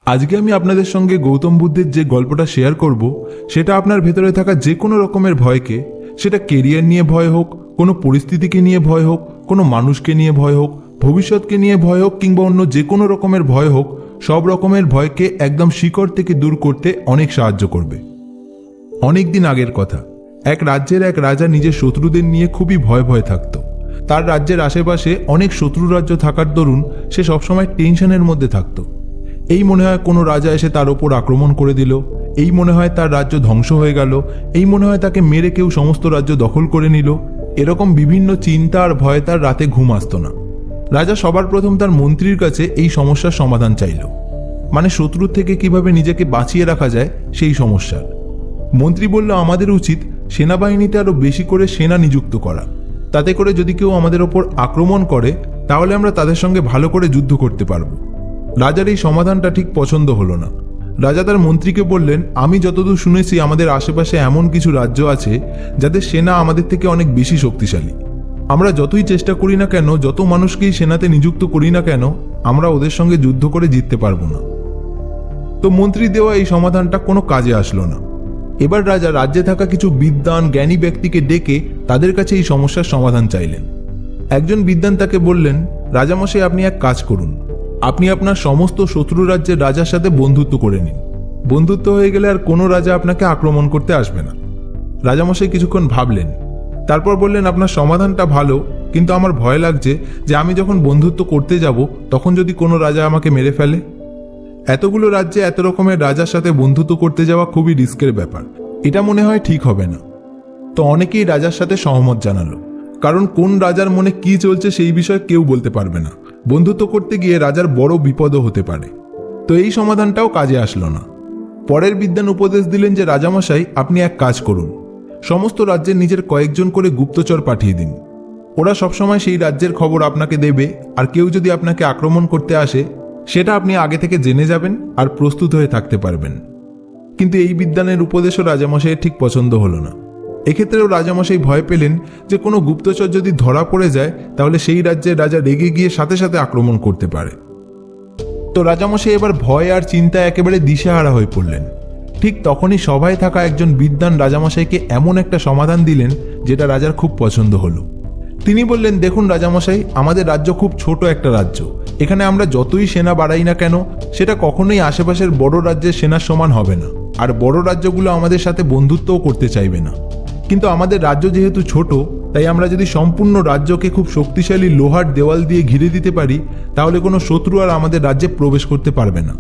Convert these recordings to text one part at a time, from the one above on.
আজকে আমি আপনাদের সঙ্গে গৌতম বুদ্ধের যে গল্পটা শেয়ার করব সেটা আপনার ভেতরে থাকা যে কোনো রকমের ভয়কে, সেটা কেরিয়ার নিয়ে ভয় হোক, কোনো পরিস্থিতিকে নিয়ে ভয় হোক, কোনো মানুষকে নিয়ে ভয় হোক, ভবিষ্যৎকে নিয়ে ভয় হোক, কিংবা অন্য যে কোনো রকমের ভয় হোক, সব রকমের ভয়কে একদম শিকড় থেকে দূর করতে অনেক সাহায্য করবে। অনেক দিন আগের কথা, এক রাজ্যের এক রাজা নিজের শত্রুদের নিয়ে খুবই ভয়ে থাকত। তার রাজ্যের আশেপাশে অনেক শত্রু রাজ্য থাকার দরুন সে সবসময় টেনশনের মধ্যে থাকত। এই মনে হয় কোনো রাজা এসে তার ওপর আক্রমণ করে দিল, এই মনে হয় তার রাজ্য ধ্বংস হয়ে গেল, এই মনে হয় তাকে মেরে কেউ সমস্ত রাজ্য দখল করে নিল। এরকম বিভিন্ন চিন্তা আর ভয়ে তার রাতে ঘুম আসত না। রাজা সবার প্রথম তার মন্ত্রীর কাছে এই সমস্যার সমাধান চাইল, মানে শত্রুর থেকে কিভাবে নিজেকে বাঁচিয়ে রাখা যায় সেই সমস্যার। মন্ত্রী বলল, আমাদের উচিত সেনাবাহিনীতে আরো বেশি করে সেনা নিযুক্ত করা, তাতে করে যদি কেউ আমাদের ওপর আক্রমণ করে তাহলে আমরা তাদের সঙ্গে ভালো করে যুদ্ধ করতে পারবো। রাজার এই সমাধানটা ঠিক পছন্দ হলো না। রাজা তার মন্ত্রীকে বললেন, আমি যতদূর শুনেছি আমাদের আশেপাশে এমন কিছু রাজ্য আছে যাদের সেনা আমাদের থেকে অনেক বেশি শক্তিশালী। আমরা যতই চেষ্টা করি না কেন, যত মানুষকেই সেনাতে নিযুক্ত করি না কেন, আমরা ওদের সঙ্গে যুদ্ধ করে জিততে পারবো না। তো মন্ত্রী দেওয়া এই সমাধানটা কোনো কাজে আসলো না। এবার রাজা রাজ্যে থাকা কিছু বিদ্বান জ্ঞানী ব্যক্তিকে ডেকে তাদের কাছে এই সমস্যার সমাধান চাইলেন। একজন বিদ্বান তাকে বললেন, রাজামশাই, আপনি এক কাজ করুন, আপনি আপনার সমস্ত শত্রু রাজ্যের রাজার সাথে বন্ধুত্ব করে নিন। বন্ধুত্ব হয়ে গেলে আর কোনো রাজা আপনাকে আক্রমণ করতে আসবে না। রাজামশাই কিছুক্ষণ ভাবলেন, তারপর বললেন, আপনার সমাধানটা ভালো, কিন্তু আমার ভয় লাগছে যে আমি যখন বন্ধুত্ব করতে যাব তখন যদি কোনো রাজা আমাকে মেরে ফেলে। এতগুলো রাজ্যে এত রকমের রাজার সাথে বন্ধুত্ব করতে যাওয়া খুবই রিস্কের ব্যাপার, এটা মনে হয় ঠিক হবে না। তো অনেকেই রাজার সাথে সহমত জানালো, কারণ কোন রাজার মনে কি চলছে সেই বিষয়ে কেউ বলতে পারবে না। বন্ধুত্ব করতে গিয়ে রাজার বড় বিপদও হতে পারে। তো এই সমাধানটাও কাজে আসলো না। পরের বিদ্বান উপদেশ দিলেন যে, রাজামশাই, আপনি এক কাজ করুন, সমস্ত রাজ্যের নিজের কয়েকজন করে গুপ্তচর পাঠিয়ে দিন। ওরা সবসময় সেই রাজ্যের খবর আপনাকে দেবে, আর কেউ যদি আপনাকে আক্রমণ করতে আসে সেটা আপনি আগে থেকে জেনে যাবেন আর প্রস্তুত হয়ে থাকতে পারবেন। কিন্তু এই বিদ্বানের উপদেশও রাজামশাইয়ের ঠিক পছন্দ হলো না। এক্ষেত্রেও রাজামশাই ভয় পেলেন যে কোনো গুপ্তচর যদি ধরা পড়ে যায় তাহলে সেই রাজ্যের রাজা রেগে গিয়ে সাথে সাথে আক্রমণ করতে পারে। তো রাজামশাই এবার ভয় আর চিন্তায় একেবারে দিশেহারা হয়ে পড়লেন। ঠিক তখনই সভায় থাকা একজন বিদ্বান রাজামশাইকে এমন একটা সমাধান দিলেন যেটা রাজার খুব পছন্দ হলো। তিনি বললেন, দেখুন রাজামশাই, আমাদের রাজ্য খুব ছোট একটা রাজ্য। এখানে আমরা যতই সেনা বাড়াই না কেন সেটা কখনোই আশেপাশের বড় রাজ্যের সেনার সমান হবে না, আর বড় রাজ্যগুলো আমাদের সাথে বন্ধুত্বও করতে চাইবে না। কিন্তু আমাদের রাজ্য যেহেতু ছোট, তাই আমরা যদি সম্পূর্ণ রাজ্যকে খুব শক্তিশালী লোহার দেওয়াল দিয়ে ঘিরে দিতে পারি তাহলে কোনো শত্রু আর আমাদের রাজ্যে প্রবেশ করতে পারবে না।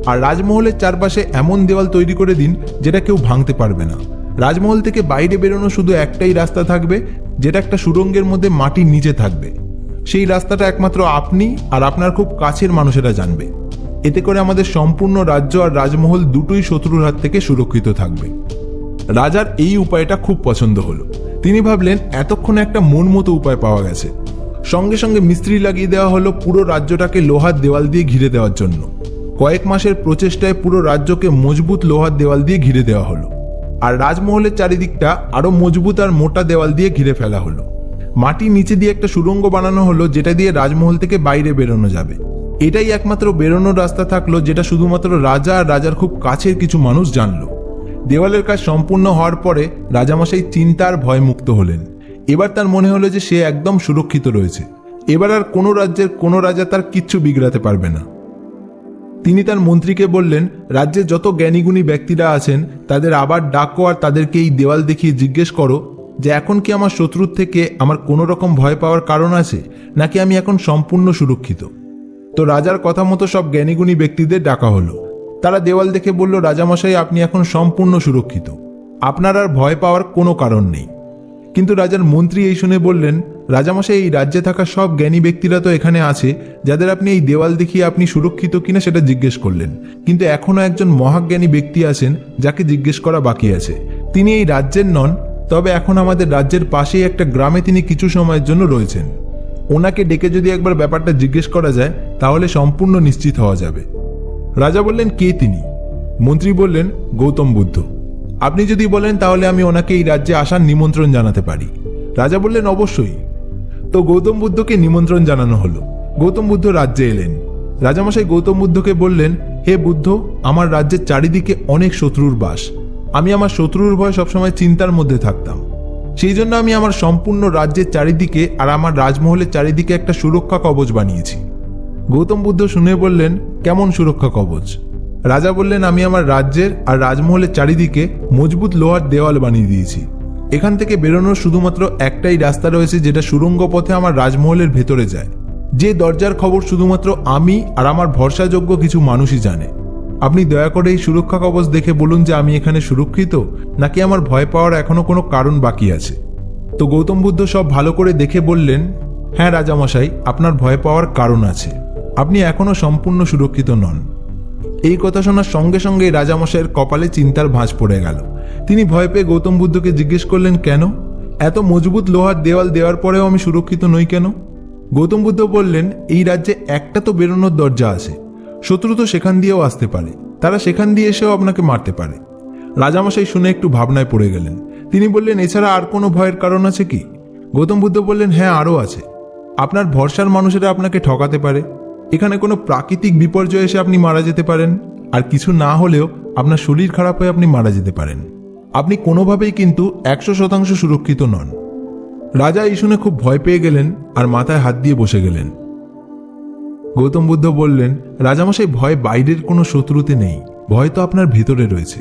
আর রাজমহলের চারপাশে এমন দেওয়াল তৈরি করে দিন যেটা কেউ ভাঙতে পারবে না। রাজমহল থেকে বাইরে বেরোনো শুধু একটাই রাস্তা থাকবে, যেটা একটা সুড়ঙ্গের মধ্যে মাটির নিচে থাকবে। সেই রাস্তাটা একমাত্র আপনি আর আপনার খুব কাছের মানুষেরা জানবে। এতে করে আমাদের সম্পূর্ণ রাজ্য আর রাজমহল দুটোই শত্রুর হাত থেকে সুরক্ষিত থাকবে। রাজার এই উপায়টা খুব পছন্দ হলো। তিনি ভাবলেন, এতক্ষণে একটা মন মতো উপায় পাওয়া গেছে। সঙ্গে সঙ্গে মিস্ত্রি লাগিয়ে দেওয়া হলো পুরো রাজ্যটাকে লোহার দেওয়াল দিয়ে ঘিরে দেওয়ার জন্য। কয়েক মাসের প্রচেষ্টায় পুরো রাজ্যকে মজবুত লোহার দেওয়াল দিয়ে ঘিরে দেওয়া হলো, আর রাজমহলের চারিদিকটা আরো মজবুত আর মোটা দেওয়াল দিয়ে ঘিরে ফেলা হলো। মাটির নিচে দিয়ে একটা সুড়ঙ্গ বানানো হলো যেটা দিয়ে রাজমহল থেকে বাইরে বেরোনো যাবে। এটাই একমাত্র বেরোনোর রাস্তা থাকলো, যেটা শুধুমাত্র রাজা আর রাজার খুব কাছের কিছু মানুষ জানলো। দেওয়ালের কাজ সম্পূর্ণ হওয়ার পরে রাজামশাই চিন্তা আর ভয় মুক্ত হলেন। এবার তার মনে হলো যে সে একদম সুরক্ষিত রয়েছে। এবার আর কোনো রাজ্যের কোনো রাজা তার কিচ্ছু বিগড়াতে পারবে না। তিনি তার মন্ত্রীকে বললেন, রাজ্যের যত জ্ঞানীগুণী ব্যক্তিরা আছেন তাদের আবার ডাকো আর তাদেরকে এই দেওয়াল দেখিয়ে জিজ্ঞেস করো যে এখন কি আমার শত্রুর থেকে আমার কোনো রকম ভয় পাওয়ার কারণ আছে, নাকি আমি এখন সম্পূর্ণ সুরক্ষিত। তো রাজার কথা মতো সব জ্ঞানীগুণী ব্যক্তিদের ডাকা হলো। তারা দেওয়াল দেখে বলল, রাজামশাই, আপনি এখন সম্পূর্ণ সুরক্ষিত, আপনার আর ভয় পাওয়ার কোনো কারণ নেই। কিন্তু রাজার মন্ত্রী এই শুনে বললেন, রাজামশাই, এই রাজ্যে থাকা সব জ্ঞানী ব্যক্তিরা তো এখানে আছে, যাদের আপনি এই দেওয়াল দেখিয়ে আপনি সুরক্ষিত কিনা সেটা জিজ্ঞেস করলেন, কিন্তু এখনো একজন মহাজ্ঞানী ব্যক্তি আছেন যাকে জিজ্ঞেস করা বাকি আছে। তিনি এই রাজ্যের নন, তবে এখন আমাদের রাজ্যের পাশেই একটা গ্রামে তিনি কিছু সময়ের জন্য রয়েছেন। ওনাকে ডেকে যদি একবার ব্যাপারটা জিজ্ঞেস করা যায় তাহলে সম্পূর্ণ নিশ্চিত হওয়া যাবে। রাজা বললেন, কে তিনি? মন্ত্রী বললেন, গৌতম বুদ্ধ। আপনি যদি বলেন তাহলে আমি ওনাকে এই রাজ্যে আসার নিমন্ত্রণ জানাতে পারি। রাজা বললেন, অবশ্যই। তো গৌতম বুদ্ধকে নিমন্ত্রণ জানানো হলো। গৌতম বুদ্ধ রাজ্যে এলেন। রাজামশাই গৌতম বুদ্ধকে বললেন, হে বুদ্ধ, আমার রাজ্যের চারিদিকে অনেক শত্রুর বাস। আমি আমার শত্রুর ভয়ে সবসময় চিন্তার মধ্যে থাকতাম। সেই জন্য আমি আমার সম্পূর্ণ রাজ্যের চারিদিকে আর আমার রাজমহলের চারিদিকে একটা সুরক্ষা কবচ বানিয়েছি। গৌতম বুদ্ধ শুনে বললেন, কেমন সুরক্ষা কবচ? রাজা বললেন, আমি আমার রাজ্যের আর রাজমহলের চারিদিকে মজবুত লোহার দেওয়াল বানিয়ে দিয়েছি। এখান থেকে বেরোনোর শুধুমাত্র একটাই রাস্তা রয়েছে, যেটা সুড়ঙ্গ পথে আমার রাজমহলের ভেতরে যায়। যে দরজার খবর শুধুমাত্র আমি আর আমার ভরসাযোগ্য কিছু মানুষই জানে। আপনি দয়া করে এই সুরক্ষা কবচ দেখে বলুন যে আমি এখানে সুরক্ষিত, নাকি আমার ভয় পাওয়ার এখনো কোনো কারণ বাকি আছে। তো গৌতম বুদ্ধ সব ভালো করে দেখে বললেন, হ্যাঁ রাজামশাই, আপনার ভয় পাওয়ার কারণ আছে। আপনি এখনো সম্পূর্ণ সুরক্ষিত নন। এই কথা শোনার সঙ্গে সঙ্গে রাজামশাইয়ের কপালে চিন্তার ভাঁজ পড়ে গেল। তিনি ভয় পেয়ে গৌতম বুদ্ধকে জিজ্ঞেস করলেন, কেন? এত মজবুত লোহার দেওয়াল দেওয়ার পরেও আমি সুরক্ষিত নই কেন? গৌতম বুদ্ধ বললেন, এই রাজ্যে একটা তো বেরোনোর দরজা আছে। শত্রু তো সেখান দিয়েও আসতে পারে, তারা সেখান দিয়ে এসেও আপনাকে মারতে পারে। রাজামশাই শুনে একটু ভাবনায় পড়ে গেলেন। তিনি বললেন, এছাড়া আর কোনো ভয়ের কারণ আছে কি? গৌতম বুদ্ধ বললেন, হ্যাঁ, আরও আছে। আপনার ভরসার মানুষেরা আপনাকে ঠকাতে পারে। এখানে কোনো প্রাকৃতিক বিপর্যয় এসে আপনি মারা যেতে পারেন, আর কিছু না হলেও আপনার শরীর খারাপ হয়ে আপনি মারা যেতে পারেন। আপনি কোনোভাবেই কিন্তু 100% সুরক্ষিত নন। রাজা এই শুনে খুব ভয় পেয়ে গেলেন আর মাথায় হাত দিয়ে বসে গেলেন। গৌতম বুদ্ধ বললেন, রাজামশাই, ভয় বাইরের কোনো শত্রুতে নেই, ভয় তো আপনার ভেতরে রয়েছে।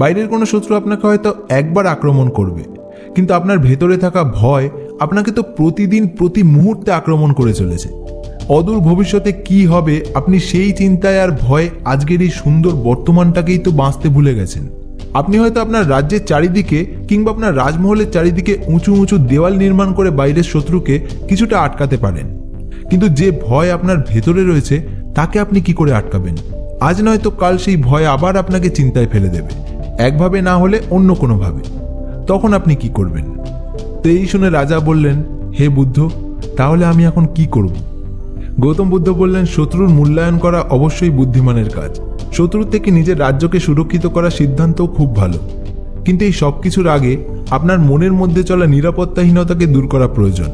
বাইরের কোনো শত্রু আপনাকে হয়তো একবার আক্রমণ করবে, কিন্তু আপনার ভেতরে থাকা ভয় আপনাকে তো প্রতিদিন প্রতি মুহূর্তে আক্রমণ করে চলেছে। অদূর ভবিষ্যতে কি হবে আপনি সেই চিন্তায় আর ভয় আজকের এই সুন্দর বর্তমানটাকেই তো বাঁচতে ভুলে গেছেন। আপনি হয়তো আপনার রাজ্যের চারিদিকে কিংবা আপনার রাজমহলের চারিদিকে উঁচু উঁচু দেওয়াল নির্মাণ করে বাইরের শত্রুকে কিছুটা আটকাতে পারেন, কিন্তু যে ভয় আপনার ভেতরে রয়েছে তাকে আপনি কি করে আটকাবেন? আজ নয়তো কাল সেই ভয় আবার আপনাকে চিন্তায় ফেলে দেবে, একভাবে না হলে অন্য কোনোভাবে। তখন আপনি কি করবেন? তো এই শুনে রাজা বললেন, হে বুদ্ধ, তাহলে আমি এখন কি করব? গৌতম বুদ্ধ বললেন, শত্রুর মূল্যায়ন করা অবশ্যই বুদ্ধিমানের কাজ। শত্রুর থেকে নিজের রাজ্যকে সুরক্ষিত করার সিদ্ধান্তও খুব ভালো, কিন্তু এই সব কিছুর আগে আপনার মনের মধ্যে চলা নিরাপত্তাহীনতাকে দূর করা প্রয়োজন।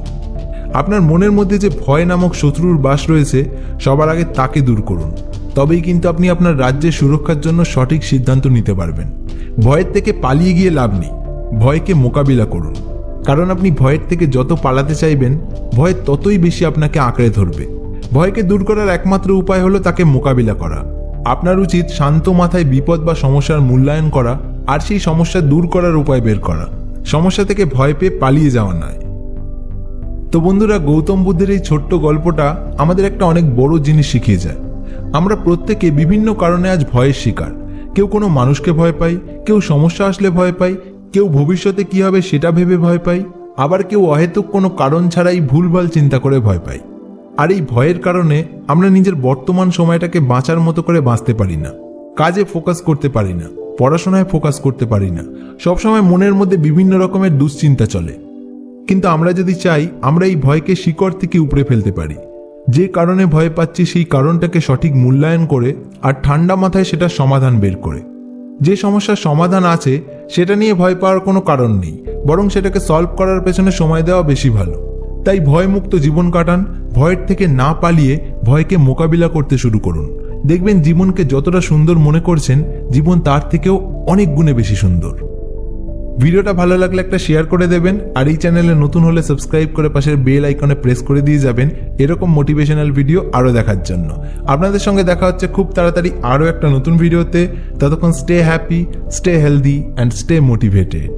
আপনার মনের মধ্যে যে ভয় নামক শত্রুর বাস রয়েছে, সবার আগে তাকে দূর করুন। তবেই কিন্তু আপনি আপনার রাজ্যের সুরক্ষার জন্য সঠিক সিদ্ধান্ত নিতে পারবেন। ভয়ের থেকে পালিয়ে গিয়ে লাভ নেই, ভয়কে মোকাবিলা করুন। কারণ আপনি ভয়ের থেকে যত পালাতে চাইবেন, ভয় ততই বেশি আপনাকে আঁকড়ে ধরবে। ভয়কে দূর করার একমাত্র উপায় হলো তাকে মোকাবিলা করা। আপনার উচিত শান্ত মাথায় বিপদ বা সমস্যার মূল্যায়ন করা আর সেই সমস্যা দূর করার উপায় বের করা। সমস্যা থেকে ভয় পেয়ে পালিয়ে যাওয়া নয়। তো বন্ধুরা, গৌতম বুদ্ধের এই ছোট্ট গল্পটা আমাদের একটা অনেক বড় জিনিস শিখিয়ে যায়। আমরা প্রত্যেকে বিভিন্ন কারণে আজ ভয়ের শিকার। কেউ কোনো মানুষকে ভয় পায়, কেউ সমস্যা আসলে ভয় পায়, কেউ ভবিষ্যতে কি হবে সেটা ভেবে ভয় পায়, আবার কেউ অহেতুক কোনো কারণ ছাড়াই ভুলভাল চিন্তা করে ভয় পায়। আর এই ভয়ের কারণে আমরা নিজের বর্তমান সময়টাকে বাঁচার মতো করে বাঁচতে পারি না, কাজে ফোকাস করতে পারি না, পড়াশোনায় ফোকাস করতে পারি না। সবসময় মনের মধ্যে বিভিন্ন রকমের দুশ্চিন্তা চলে। কিন্তু আমরা যদি চাই, আমরা এই ভয়কে শিকড় থেকে উপড়ে ফেলতে পারি। যে কারণে ভয় পাচ্ছি সেই কারণটাকে সঠিক মূল্যায়ন করে আর ঠান্ডা মাথায় সেটা সমাধান বের করে। যে সমস্যার সমাধান আছে সেটা নিয়ে ভয় পাওয়ার কোনো কারণ নেই, বরং সেটাকে সলভ করার পেছনে সময় দেওয়া বেশি ভালো। তাই ভয়মুক্ত জীবন কাটান। ভয়ের থেকে না পালিয়ে ভয়কে মোকাবিলা করতে শুরু করুন। দেখবেন জীবনকে যতটা সুন্দর মনে করছেন, জীবন তার থেকেও অনেক গুণে বেশি সুন্দর। ভিডিওটা ভালো লাগলে একটা শেয়ার করে দেবেন, আর এই চ্যানেলে নতুন হলে সাবস্ক্রাইব করে পাশের বেল আইকনে প্রেস করে দিয়ে যাবেন এরকম মোটিভেশনাল ভিডিও আরও দেখার জন্য। আপনাদের সঙ্গে দেখা হচ্ছে খুব তাড়াতাড়ি আরও একটা নতুন ভিডিওতে। ততক্ষণ stay happy, stay healthy and stay motivated.